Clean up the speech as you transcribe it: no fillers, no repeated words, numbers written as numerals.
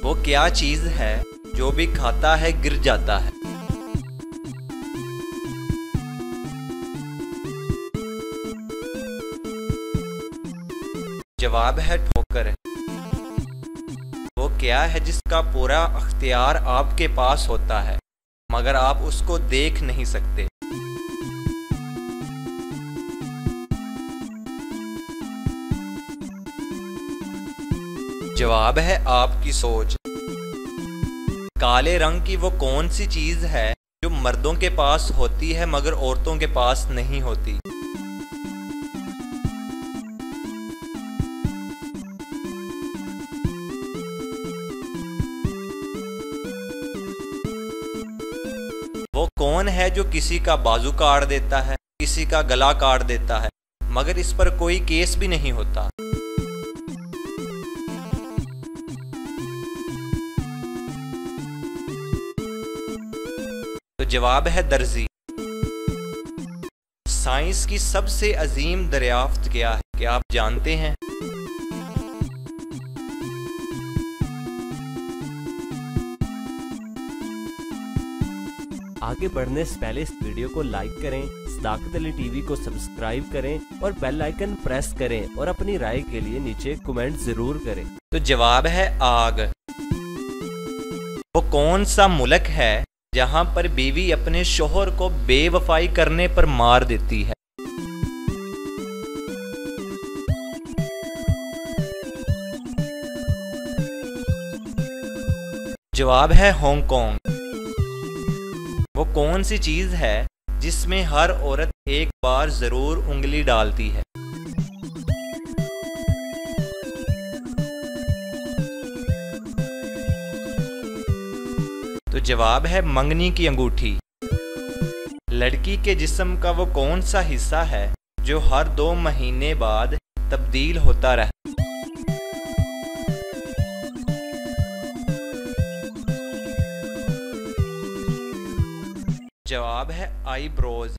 वो क्या चीज है जो भी खाता है गिर जाता है? जवाब है ठोकर। वो क्या है जिसका पूरा अख्तियार आपके पास होता है मगर आप उसको देख नहीं सकते? जवाब है आपकी सोच। काले रंग की वो कौन सी चीज है जो मर्दों के पास होती है मगर औरतों के पास नहीं होती? वो कौन है जो किसी का बाजू काट देता है, किसी का गला काट देता है मगर इस पर कोई केस भी नहीं होता? तो जवाब है दर्जी। साइंस की सबसे अजीम दरियाफ्त क्या है, क्या आप जानते हैं? आगे बढ़ने से पहले इस वीडियो को लाइक करें, सदाकत अली टीवी को सब्सक्राइब करें और बेल आइकन प्रेस करें और अपनी राय के लिए नीचे कमेंट जरूर करें। तो जवाब है आग। वो कौन सा मुल्क है जहां पर बीवी अपने शोहर को बेवफाई करने पर मार देती है? जवाब है हांगकांग। वो कौन सी चीज है जिसमें हर औरत एक बार जरूर उंगली डालती है? तो जवाब है मंगनी की अंगूठी। लड़की के जिस्म का वो कौन सा हिस्सा है जो हर 2 महीने बाद तब्दील होता रहता? जवाब है आईब्रोज।